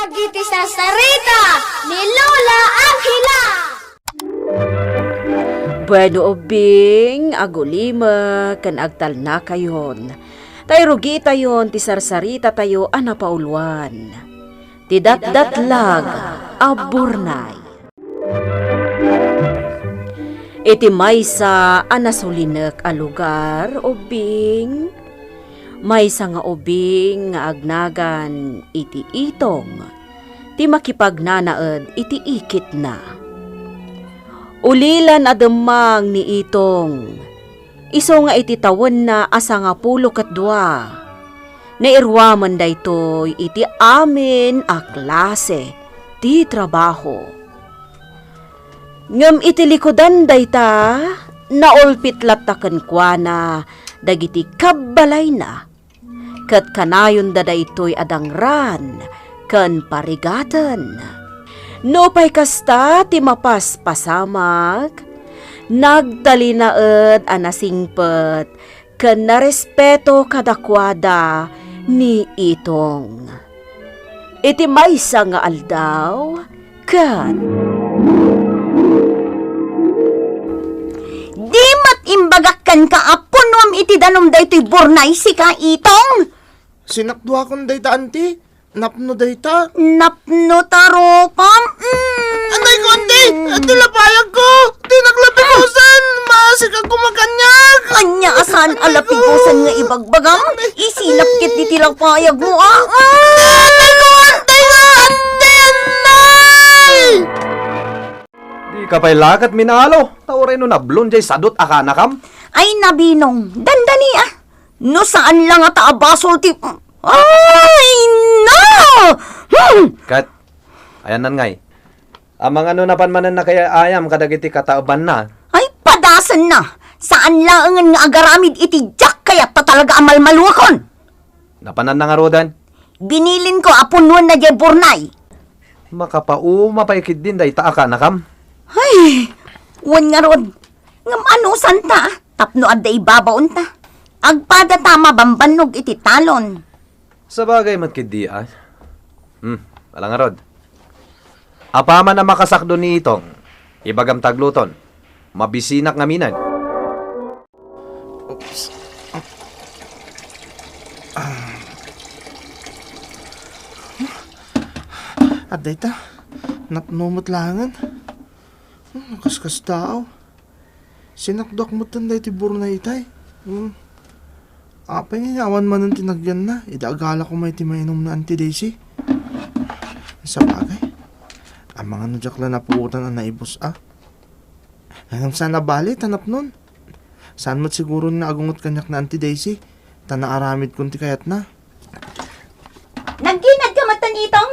Pagiti sa sarita ni Lola Angela. Bueno obing, agulima, kan agtal na kayon. Tayo rugi tayon, ti sarsarita tayo, anapauluan. Ti datdatlag, aburnay. Iti maysa anasulinek a lugar, obing. Maysa nga obing nga agnagan iti itong. Ti makipagnanaed iti ikit na. Ulilan ademang ni itong. Iso nga iti tawon na asa nga 12. Nairwaman daytoy iti amin a klase ti trabaho. Ngem iti likodan dayta, naulpit lataken kwa na dagiti kabbalay na, ket kanayon da daytoy adangran ken parigaten. No pay kasta ti mapas pasamag, nagtalinaed a nasingpet ken narespeto kadakwada ni itong. Iti maysa nga aldaw ken di mat imbagakan ka apunom iti danom daytoy burnay si ka itong. Sinakdwa kon dayta, anti. Napno dayta. Napno tarokam. Anay ko, anti! Ati lapayag ko! Di naglapikusan! Masikag ko makanyag! Kanya asan alapigusan nga ibagbagam? Isilap kit di tilang payag mo Anay ko, anti nga! Anti! Anay! Di ka pa'y lakat minalo. Tauray no nablon jay sadot akana kam. Ay nabinong, dandani no saan lang at aabasol ti. Ay no! Kat, ayan nan ngay. Amang ano napanmanan na kaya ayam kadagiti katauban na. Ay padasan na. Saan lang nga agaramid iti jak kaya ta talaga amalmaluakon. Napanan na nga rodan. Binilin ko apunuan na jay burnay. Makapauma paikid din day taaka na kam. Ay, wan nga rod. Ngam ano santa, tapno adda ibabaon ta. Agpada tama bambanog iti talon. Sa bagay matkid di ay. Wala nga rod. Apaman na makasakdo ni itong. Ibagam tagluton. Mabisinak nga minan. Oops. At dayta, napnumot langan. Kaskas tao. Sinakdak mo tanday ti burnay itay. Apay nga awan man ang tinagyan na. Idagala ko may timainom na anti-daisy. Sa bagay. Ang mga nadjakla na puutan ang naibos Hanggang saan nabali, tanap nun. Saan mo't siguro na agungot kanyak na anti-daisy. Tanaaramid kunti kayat na. Nagginad ka matanitong.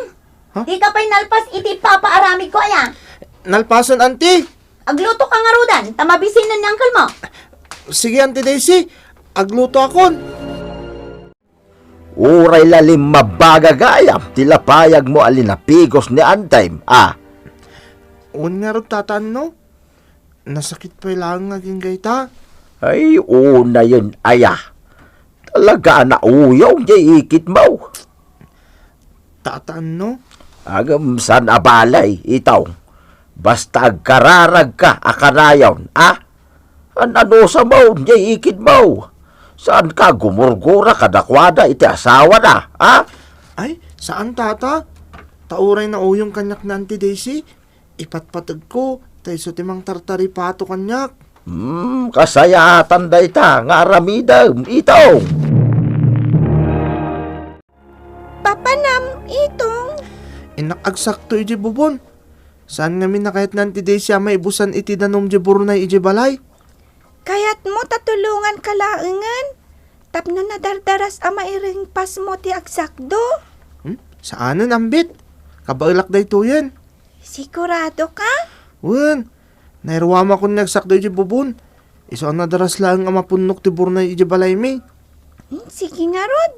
Huh? Di ka pa'y nalpas iti papaaramid ko aya. Nalpasan, anti! Agluto ka nga rudan, tamabisin na ni uncle mo. Sige, anti-daisy. Agluto akon. Uray lalim mabagagayam, tilapayag mo alinapigos ni Antime, Un nga rin tataan, no? Nasakit pa lang naging gayta. Ay, una yun, aya. Talaga na uyaw, jay ikit mo. Tataan, no? Agam san abalay, itaw. Basta agkararag ka, akanayaw, ano sa mo, jay ikit mo. Saan ka gumurgura kadakwada, iti asawa na, Ay, saan tata? Tauray na uyong kanyak na anti-daisy. Ipatpatag ko, tayo sa timang tartari pato kanyak. Kasayatan da ita, nga aramidam, itaw. Papanam itong. Inakagsakto iji bubon. Saan ngamin na kahit na anti-daisy may ibusan iti danom iji burnay iji balay? Kayat mo tatulungan kalaengan. Tapno na dardaras ama iring pas mo ti agsakdo. Saanan ambit? Kabailak day to yan. Sigurado ka? Wen, nairwama ko nagsakdo iji bubon. Iso na daras lang ang mapunok ti burnay iji balay mi. Sige nga rod.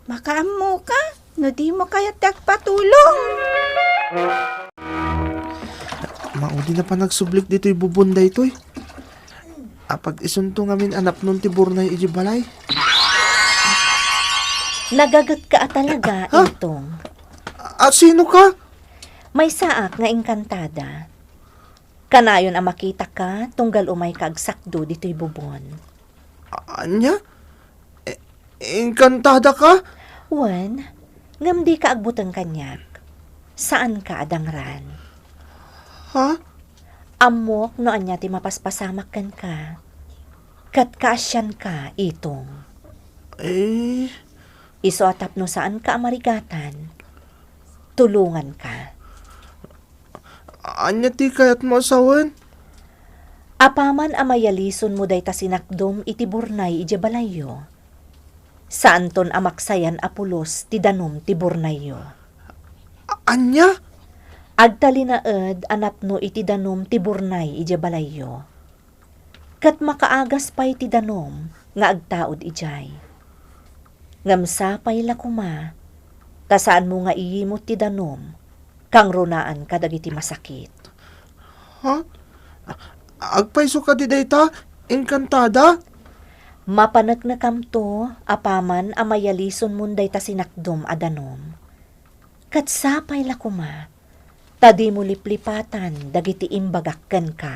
Makaamo ka. No di mo kaya tagpatulong. Maudi na pa nagsublik dito'y bubon day to'y. Apag isunto ngamin anap nun ti burnay iji balay. Nagagat ka talaga, Ha? itong. Sino ka? May saak nga engkantada. Kanayon ang makita ka, tunggal umay kaagsakdo dito'y bubon. Anya? Engkantada ka? Wan, ngam di ka agbutang kanyak. Saan ka adangran? Ha? Amok no anya ti mapaspasamak kan ka. Kat kaasyan ka itong. Iso atap no saan ka amarigatan. Tulungan ka. Anya ti kayat mo asawan? Apaman amayalison mo day ta sinakdom iti burnay iti balayo. Saan ton amaksayan apulos ti danom ti burnayo. Anya? Agtalinaed anapno iti danom ti burnay iti balayo. Kat makaagas pa'y ti danom nga agtaod ijay. Ngamsa pa'y lakuma, kasaan mo nga iyimot ti danom, kang runaan kadagiti masakit. Ha? Agpaiso ka di dayta? Engkantada? Mapanag na kamto, apaman amayalison munday ta sinakdom adanom. Kat sapay lakuma, tadi mo liplipatan dagiti imbagakkan ka.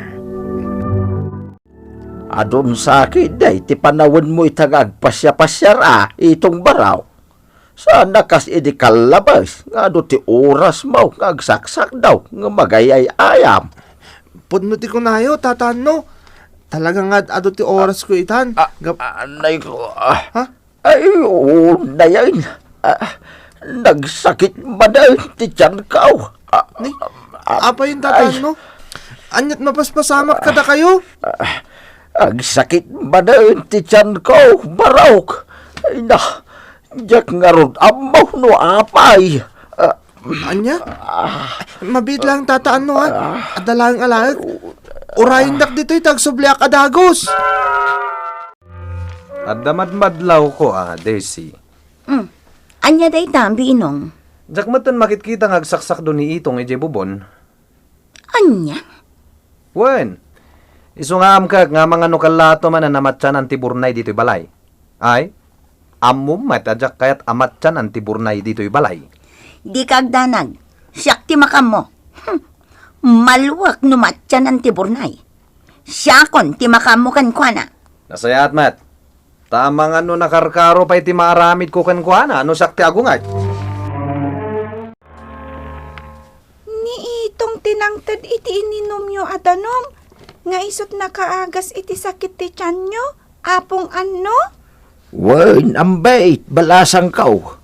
Adon sa akin day, ti panawin mo itang agpasya-pasyar itong baraw. Sana kas idikalabas, nga do ti oras mo, nga agsaksak daw, nga magayay ayam. Pudno ti kunayo, tatano. Talaga nga ado ti oras ko itan. Anay ko, Ha? ay, oo, na yan. Nagsakit ba na ti tiyan kao? Apa yung tatano? Anyat mapaspasamak ka da kayo? Ang sakit ba na ti tiyan kao, barawk? Ay na, jak nga ron, amaw no apay. Anya? Mabit lang tataan no ha. Adalang alag. Urayin dak dito'y tagsubliak adagos. At damadmadlaw ko, Daisy. Anya day tambi inong. Jakmatan makitkita nga agsaksak do ni itong ije bubon. Anya? Wen, isungam ka nga mga nukalato man na namatyan ang tiburnay dito'y balay. Ay, amum matadyak kayat amatyan ang tiburnay dito'y balay. Di kagdanag. Siyak ti makam mo. Maluwak numatyan ang tiburnay. Siyakon ti makam mo kan kwa na. Nasayat mat. Tamang ano nakarkaro pa'y ti maaramid ko kan kuana. Ano sakti agungay? Ni itong tinangtad iti ininom nyo adanom. Nga isot nakaagas iti sakit ti tiyan nyo. Apong ano? Wen, ambait, balasang kao.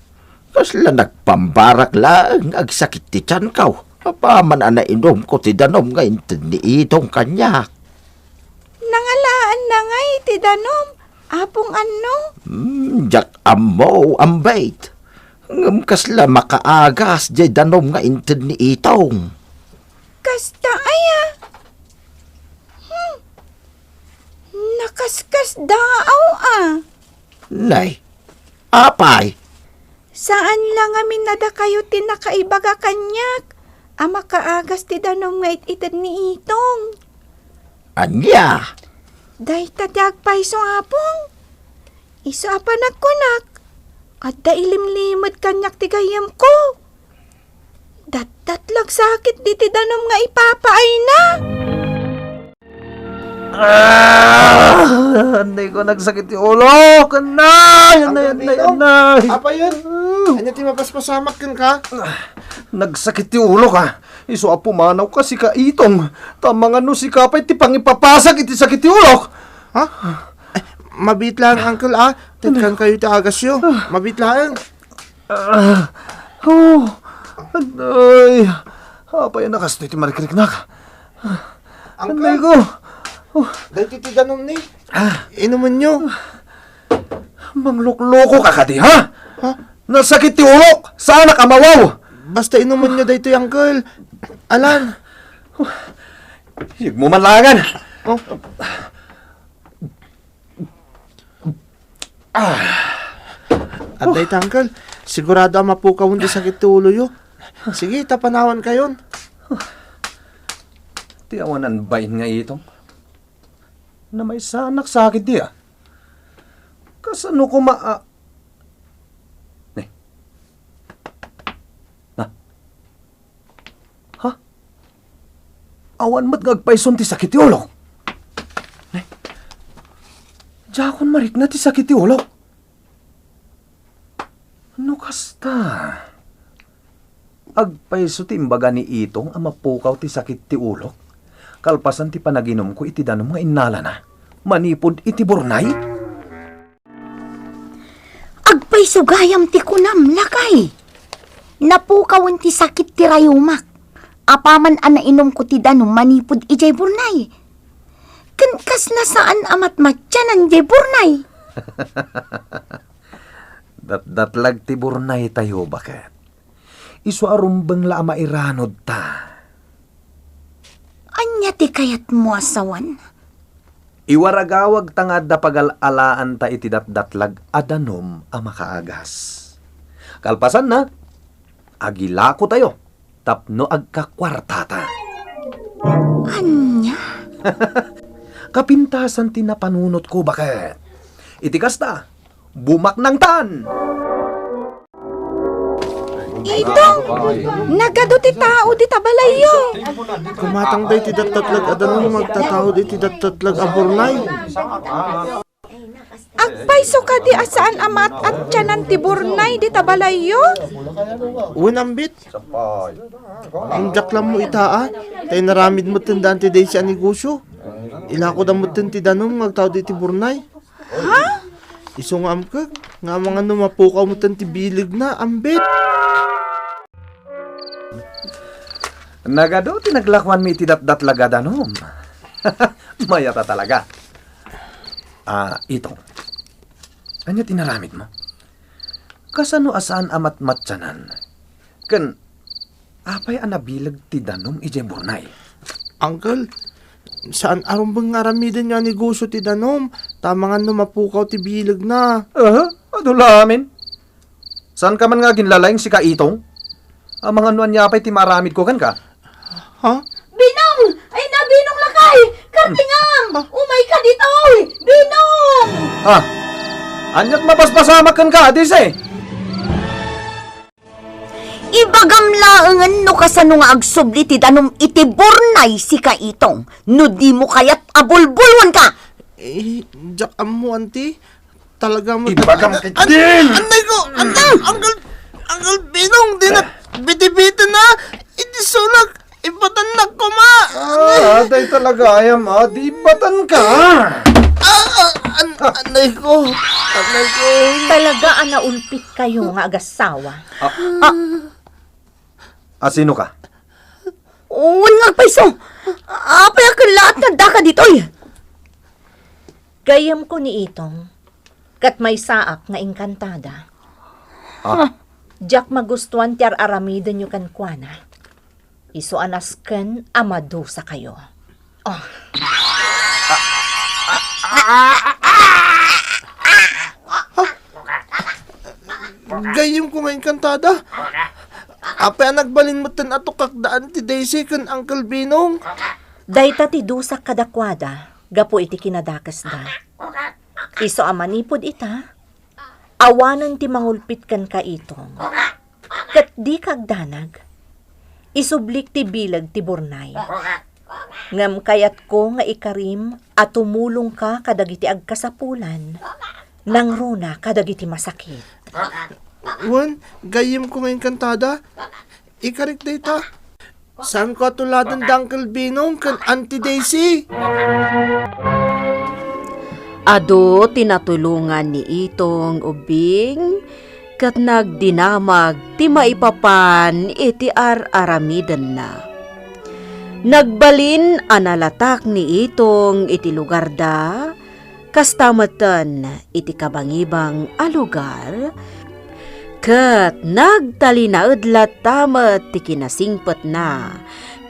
Kasla nagpambarak lang, agsakit ti tiyan kao. Paman ana inom ko ti danom nga ni itong kanyak. Nangalaan na nga iti danom. Apong ano? Jak amo, ambait. Ngam kasla makaagas, jay danom nga ni itong. Kasta aya. Nakaskas daaw Nay, apay. Saan lang amin nada kayo tinakaibaga kanyak? Ama kaagas ti danom nga itid ni itong. Anya? Day tadyag pa isong apong. Iso apa nagkunak. At da ilimlimad kanyak ti gayam ko. Datlag sakit di ti danom nga ipapaay na. Anday ko nagsakit yung ulo. Kanay! Anay! Apa yun? Anya ti mapaspasamak kan ka? Nagsakit yung ulo ka. Iso apumanaw ka si kaitong. Tamang ano si kapay ti pangipapasak iti sakit yung ulo. Ha? Mabit lang, uncle Tetkan kayo ti agas yo. Mabit lang. Anday. Apay nakastoy ti marikiriknak. Anday ko. Dahil ti danom ni. Inuman nyo. Manglukloko ka kadi, ha? Ha? Nasakit ti ulo. Sana ka mawaw. Basta inuman nyo dahil uncle. Alan. Hig mo manlangan. Oh. At dahil uncle, sigurado ang mapukaw hindi sakit ti ulo yo. Sige, tapanawan kayon. Ti awanan bain nga itong. Na may sanak sakit di Kasano ko Awan mat ngagpaison ti sakit ti ulo. Ay, Jakon marik na ti sakit ti ulo. Ano kasta? Agpaiso ti imbaga ni Itong ang mapukaw ti sakit ti ulo. Kalpasan ti panaginom ko iti danom nga inala na. Manipod iti burnay. Agpay sugayam ti kunam, lakay. Napukawan ti sakit ti rayumak. Apaman ana inom ko ti danom manipod ijay burnay. Kankas na saan amat matyanan jay burnay. Datlag ti burnay tayo bakit? Isu arumbang la mairanod ta. Anya ti kayat mo asawan? Iwaragawag tangad da pagalalaan ta iti datdatlag adanom a makaagas. Kalpasan na, agilako tayo, tapno agkakwartata. Anya? Kapintasan ti napanunot ko bakit? Iti kasta, bumak ng tan! Itong, nagado ti tao di tabalayo. Kumatang day ti dattatlag adanom magtatawad iti dattatlag a burnay. Agpaiso ka di asaan amat at tiyanan ti burnay di tabalayo. Uwan ambit. Ang jaklam mo itaa. Tay naramid mo tandaan ti day siya negosyo. Ilako da mo ti danom magtawad iti burnay. Ha? Isungam ka. Nga mga numapukaw mo ti bilig na ambit. Nagado tinaglakwan mi iti datdatlag adanom. Mayata talaga. Itong. Anya tinaramid mo? Kasano asaan amat matyanan? Ken, apay anabilag ti danom ije burnay. Uncle, saan aron bang aramidin nga negosyo ti danom? Tama nga numapukaw ti bilig na. Adulamin. Saan ka man nga ginlalayng si Kaitong? Ang mga nuan niya apay ti maramid ko kan ka? Ha? Binong! Ay na, Binong lakay! Kartingam! Umay ka dito! Binong! Anyat mapaspasamak kan ka, adis eh. Ibagam laangan no kasano nga agsubli ti danom iti burnay si Kaitong. No di mo kayat abulbulwan ka. Jak mo, auntie. Talaga mo. Ibagam ka din! Anay ko! Uncle Binong, di na biti-biti na. Iti sulag. Ipatanak ko, ma. Day talaga ayam, di batan ka. Anay ko. Talaga naulpit kayo nga agasawa. Sino ka? Uwan nga paiso. Apay akong lahat na daka ditoy. Gayam ko ni Itong, kat may saak nga engkantada. Jack magustuhan tiyar aramidan nyo kan kuana. Iso anasken amado sa kayo. Gayim ko ngayon kantada. Apay nagbalin mo tan ato kakdaan ti Daisy kan Uncle Binong. Dayta ti dusak kadakwada, gapo iti kinadakas da. Iso amanipod ita, awanan ti mangulpit kan Kaitong. Kat di kagdanag, isublik ti bilag ti burnay. Ngam kayat ko nga ikarim at tumulong ka kadagiti agkasapulan, nang runa kadagiti masakit. Wan, gayim ko ngayon kantada. Ikarik data. Saan ko atuladan da Uncle Binong kan Auntie Daisy? Ado tinatulungan ni Itong ubing kat nagdinamag ti maipapan iti aramidan na. Nagbalin analatak ni Itong iti lugar da, kastamatan iti kabangibang a lugar, kat nagtalinaudlat tamat ti kinasingpet na,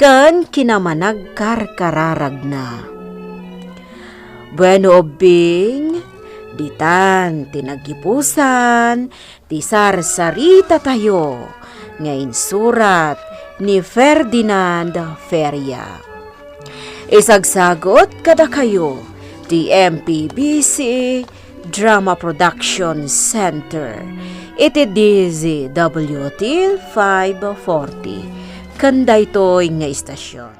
kan kinamanagkarkararag na. Bueno obing, ditan tinagipusan, ti sarsarita tayo, ngayon surat ni Ferdinand Feria. Isagsagot kada kayo, ti MPBC Drama Production Center, iti DZWT 540, kanda ito'y nga istasyon.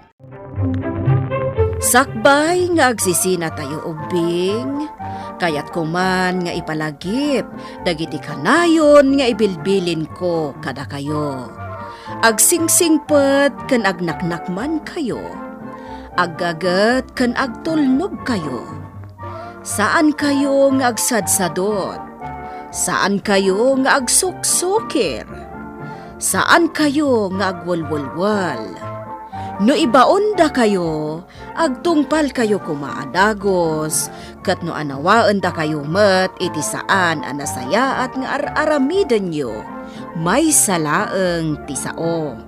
Sakbay nga agsisina tayo ubing, kayat kuman nga ipalagip, dagiti kanayon nga ibilbilin ko kada kayo. Agsingsingpet ken agnaknakman kayo, aggagat ken agtulnog kayo. Saan kayo nga agsadsadot? Saan kayo nga agsuksukir? Saan kayo nga agwalwalwal? No ibaon da kayo, agtungpal kayo kumaadagos, kat no anawaan da kayo met iti saan anasaya at nga aramiden nyo, may salaeng tisao.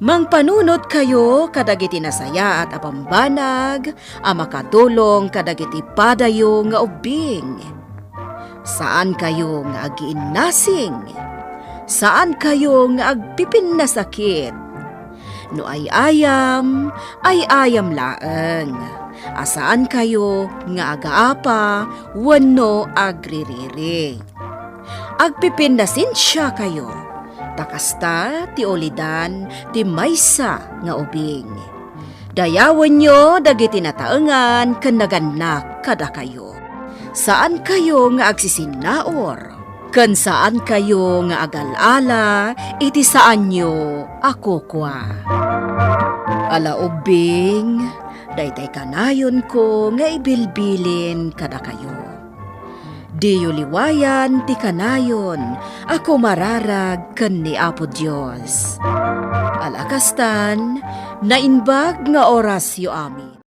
Mangpanunot kayo kadagiti nasaya at apambanag, amakadulong kadagiti padayo nga ubing. Saan kayo nga agiinnasing? Saan kayo nga agpipin na sakit? No ay ayam laeng. Asaan kayo nga agaapa, wano agririri. Agpipindasin siya kayo. Takasta ti olidan ti maysa nga ubing. Dayawan nyo dagiti nataengan ken naganak kada kayo. Saan kayo nga agsisinaor? Ken saan kayo nga agalala, iti saan nyo ako kwa. Ala ubing, daytay kanayon ko nga ibilbilin kada kayo. Diyo liwayan ti kanayon, ako mararag ken ni Apo Dios. Alakastan, nainbag nga orasyo amin.